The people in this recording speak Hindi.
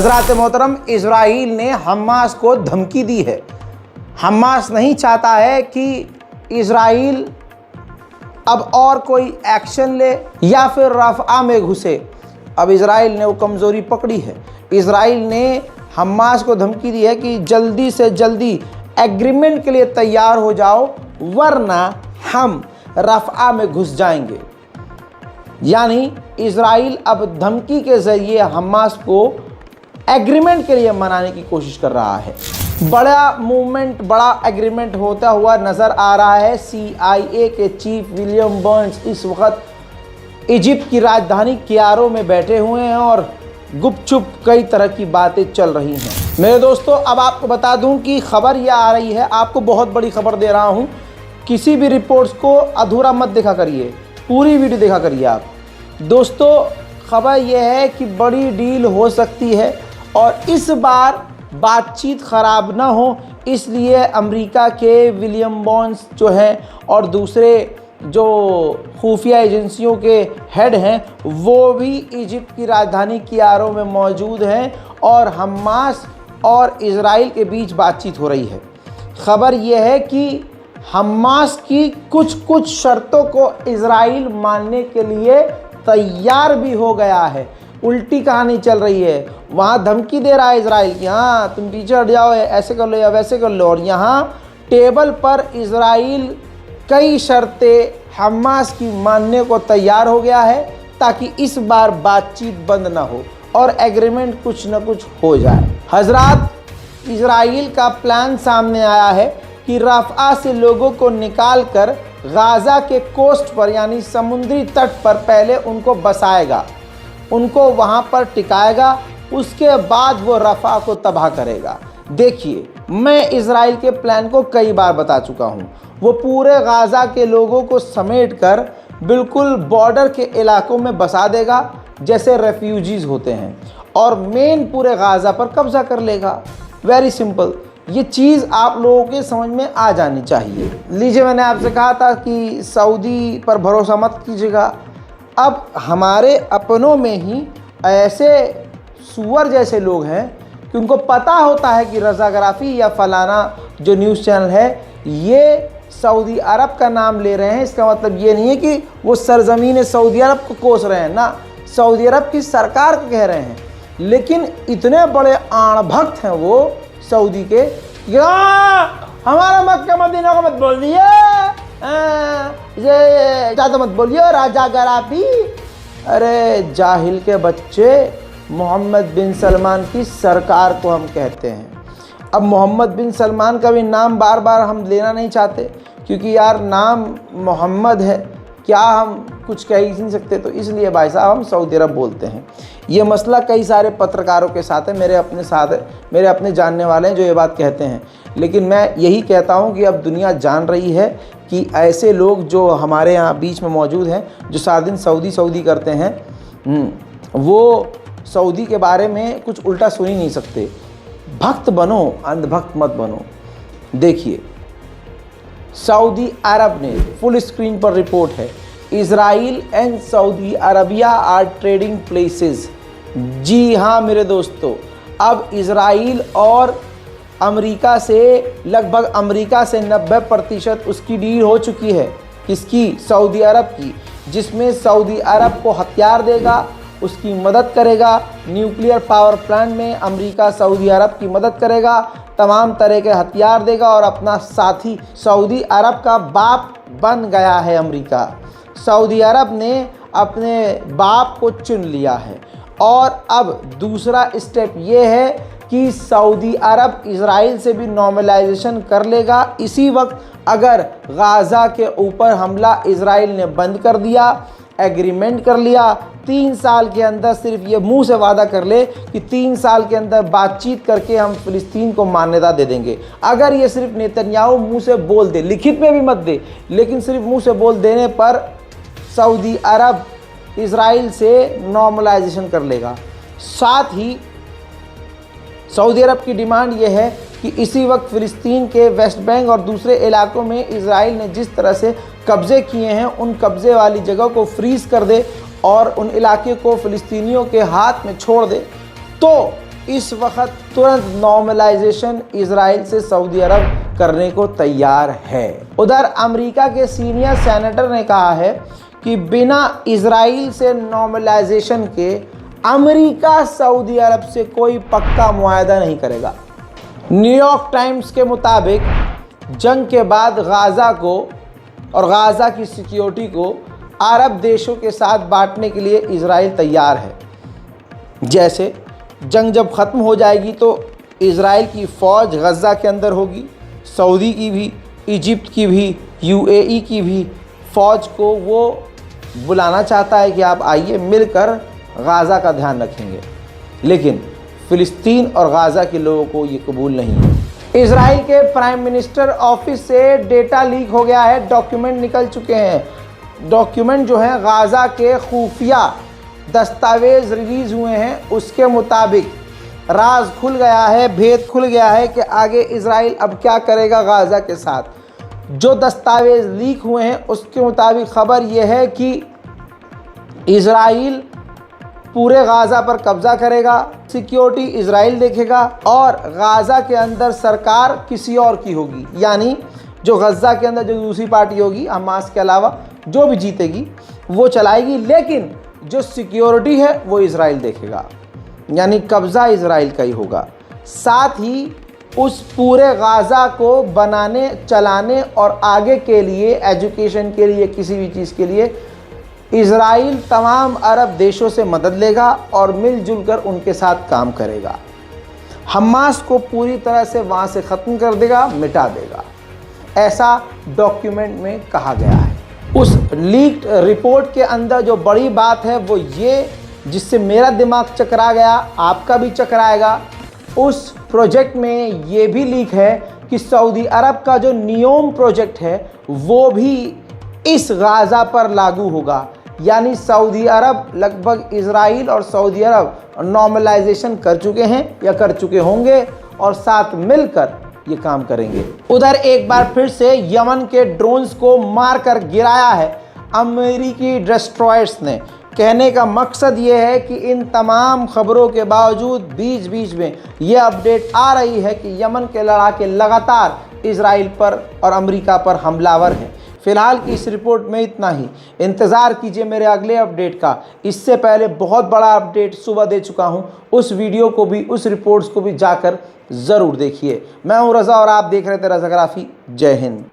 हजरात मोहतरम, इजराइल ने हमास को धमकी दी है। हमास नहीं चाहता है कि इजराइल अब और कोई एक्शन ले या फिर रफ़ा में घुसे। अब इजराइल ने वो कमज़ोरी पकड़ी है। इजराइल ने हमास को धमकी दी है कि जल्दी से जल्दी एग्रीमेंट के लिए तैयार हो जाओ, वरना हम रफ़ा में घुस जाएंगे। यानी इजराइल अब धमकी के ज़रिए हमास को एग्रीमेंट के लिए मनाने की कोशिश कर रहा है। बड़ा मूवमेंट, बड़ा एग्रीमेंट होता हुआ नज़र आ रहा है। CIA के चीफ विलियम बर्न्स इस वक्त इजिप्ट की राजधानी कायरो में बैठे हुए हैं और गुपचुप कई तरह की बातें चल रही हैं। मेरे दोस्तों, अब आपको बता दूं कि खबर यह आ रही है, आपको बहुत बड़ी खबर दे रहा हूं। किसी भी रिपोर्ट्स को अधूरा मत देखा करिए, पूरी वीडियो देखा करिए आप। दोस्तों, खबर यह है कि बड़ी डील हो सकती है और इस बार बातचीत ख़राब ना हो, इसलिए अमेरिका के विलियम बर्न्स जो हैं और दूसरे जो खुफिया एजेंसियों के हेड हैं वो भी इजिप्ट की राजधानी कायरो में मौजूद हैं और हमास और इजराइल के बीच बातचीत हो रही है। ख़बर यह है कि हमास की कुछ शर्तों को इजराइल मानने के लिए तैयार भी हो गया है। उल्टी कहानी चल रही है। वहाँ धमकी दे रहा है इजराइल कि हाँ तुम पीछे हट जाओ, ऐसे कर लो या वैसे कर लो, और यहाँ टेबल पर इजराइल कई शर्तें हमास की मानने को तैयार हो गया है ताकि इस बार बातचीत बंद ना हो और एग्रीमेंट कुछ न कुछ हो जाए। हजरात, इजराइल का प्लान सामने आया है कि रफ़ा से लोगों को निकाल कर गाज़ा के कोस्ट पर यानी समुद्री तट पर पहले उनको बसाएगा, उनको वहाँ पर टिकाएगा, उसके बाद वो रफ़ा को तबाह करेगा। देखिए, मैं इजराइल के प्लान को कई बार बता चुका हूँ। वो पूरे गाज़ा के लोगों को समेटकर बिल्कुल बॉर्डर के इलाकों में बसा देगा जैसे रेफ्यूजीज़ होते हैं और मेन पूरे गाज़ा पर कब्ज़ा कर लेगा। Very simple. ये चीज़ आप लोगों के समझ में आ जानी चाहिए। लीजिए, मैंने आपसे कहा था कि सऊदी पर भरोसा मत कीजिएगा। अब हमारे अपनों में ही ऐसे सुअर जैसे लोग हैं कि उनको पता होता है कि रज़ाग्राफ़ी या फलाना जो न्यूज़ चैनल है ये सऊदी अरब का नाम ले रहे हैं। इसका मतलब ये नहीं है कि वो सरज़मीन सऊदी अरब को कोस रहे हैं, ना, सऊदी अरब की सरकार को कह रहे हैं। लेकिन इतने बड़े आणभक्त हैं वो सऊदी के, हमारा मक्का मदीना को मत बोल दिए, ये ज़्यादा मत बोलिए रज़ाग्राफ़ी। अरे जाहिल के बच्चे, मोहम्मद बिन सलमान की सरकार को हम कहते हैं। अब मोहम्मद बिन सलमान का भी नाम बार बार हम लेना नहीं चाहते क्योंकि यार नाम मोहम्मद है, क्या हम कुछ कह ही नहीं सकते, तो इसलिए भाई साहब हम सऊदी अरब बोलते हैं। ये मसला कई सारे पत्रकारों के साथ है, मेरे अपने साथ है, मेरे अपने जानने वाले हैं जो ये बात कहते हैं। लेकिन मैं यही कहता हूँ कि अब दुनिया जान रही है कि ऐसे लोग जो हमारे यहाँ बीच में मौजूद हैं, जो सारा दिन सऊदी करते हैं, वो सऊदी के बारे में कुछ उल्टा सुन ही नहीं सकते। भक्त बनो, अंधभक्त मत बनो। देखिए, सऊदी अरब ने फुल स्क्रीन पर रिपोर्ट है, Israel and Saudi Arabia are trading places. जी हाँ मेरे दोस्तों, अब इजराइल और अमेरिका से लगभग अमेरिका से 90% उसकी डील हो चुकी है। किसकी? सऊदी अरब की, जिसमें सऊदी अरब को हथियार देगा, उसकी मदद करेगा, न्यूक्लियर पावर प्लांट में अमेरिका सऊदी अरब की मदद करेगा, तमाम तरह के हथियार देगा और अपना साथी। सऊदी अरब का बाप बन गया है अमेरिका। सऊदी अरब ने अपने बाप को चुन लिया है। और अब दूसरा स्टेप ये है कि सऊदी अरब इजराइल से भी नॉर्मलाइजेशन कर लेगा। इसी वक्त अगर गाज़ा के ऊपर हमला इजराइल ने बंद कर दिया, एग्रीमेंट कर लिया, 3 साल के अंदर, सिर्फ ये मुंह से वादा कर ले कि 3 साल के अंदर बातचीत करके हम फ़िलिस्तीन को मान्यता दे देंगे। अगर ये सिर्फ नेतन्याहू मुंह से बोल दे, लिखित में भी मत दे, लेकिन सिर्फ मुंह से बोल देने पर सऊदी अरब इजराइल से नॉर्मलाइजेशन कर लेगा। साथ ही सऊदी अरब की डिमांड यह है कि इसी वक्त फ़िलिस्तीन के वेस्ट बैंक और दूसरे इलाकों में इजराइल ने जिस तरह से कब्ज़े किए हैं, उन कब्ज़े वाली जगह को फ्रीज़ कर दे और उन इलाके को फ़िलिस्तीनियों के हाथ में छोड़ दे, तो इस वक्त तुरंत नॉर्मलाइजेशन इजराइल से सऊदी अरब करने को तैयार है। उधर अमेरिका के सीनियर सेनेटर ने कहा है कि बिना इजराइल से नॉर्मलाइजेशन के अमेरिका सऊदी अरब से कोई पक्का मुआहदा नहीं करेगा। न्यूयॉर्क टाइम्स के मुताबिक जंग के बाद गाज़ा को और गाज़ा की सिक्योरिटी को अरब देशों के साथ बांटने के लिए इजराइल तैयार है। जैसे जंग जब ख़त्म हो जाएगी तो इजराइल की फ़ौज गज़ा के अंदर होगी, सऊदी की भी, इजिप्ट की भी, यूएई की भी फ़ौज को वो बुलाना चाहता है कि आप आइए मिलकर गाज़ा का ध्यान रखेंगे। लेकिन फ़िलिस्तीन और गाज़ा के लोगों को ये कबूल नहीं है। इजराइल के प्राइम मिनिस्टर ऑफिस से डेटा लीक हो गया है, डॉक्यूमेंट निकल चुके हैं। डॉक्यूमेंट जो हैं गाज़ा के खुफिया दस्तावेज़ रिलीज़ हुए हैं, उसके मुताबिक राज खुल गया है, भेद खुल गया है कि आगे इजराइल अब क्या करेगा गाज़ा के साथ। जो दस्तावेज़ लीक हुए हैं उसके मुताबिक ख़बर यह है कि इजराइल पूरे गाज़ा पर कब्ज़ा करेगा, सिक्योरिटी इजराइल देखेगा और गाज़ा के अंदर सरकार किसी और की होगी। यानी जो गज़ा के अंदर जो दूसरी पार्टी होगी हमास के अलावा जो भी जीतेगी वो चलाएगी, लेकिन जो सिक्योरिटी है वो इजराइल देखेगा। यानी कब्ज़ा इजराइल का ही होगा। साथ ही उस पूरे गाज़ा को बनाने, चलाने और आगे के लिए, एजुकेशन के लिए, किसी भी चीज़ के लिए इजराइल तमाम अरब देशों से मदद लेगा और मिलजुल कर उनके साथ काम करेगा। हमास को पूरी तरह से वहाँ से ख़त्म कर देगा, मिटा देगा, ऐसा डॉक्यूमेंट में कहा गया है। उस लीक्ड रिपोर्ट के अंदर जो बड़ी बात है वो ये, जिससे मेरा दिमाग चकरा गया, आपका भी चकराएगा। उस प्रोजेक्ट में ये भी लीक है कि सऊदी अरब का जो नियोम प्रोजेक्ट है वो भी इस गाज़ा पर लागू होगा। यानी सऊदी अरब लगभग इजराइल और सऊदी अरब नॉर्मलाइजेशन कर चुके हैं या कर चुके होंगे और साथ मिलकर ये काम करेंगे। उधर एक बार फिर से यमन के ड्रोन्स को मारकर गिराया है अमेरिकी डिस्ट्रॉयर्स ने। कहने का मकसद ये है कि इन तमाम खबरों के बावजूद बीच बीच में ये अपडेट आ रही है कि यमन के लड़ाके लगातार इजराइल पर और अमेरिका पर हमलावर हैं। फिलहाल की इस रिपोर्ट में इतना ही। इंतज़ार कीजिए मेरे अगले अपडेट का। इससे पहले बहुत बड़ा अपडेट सुबह दे चुका हूं, उस वीडियो को भी, उस रिपोर्ट्स को भी जाकर ज़रूर देखिए। मैं हूं रज़ा और आप देख रहे थे रज़ाग्राफ़ी। जय हिंद।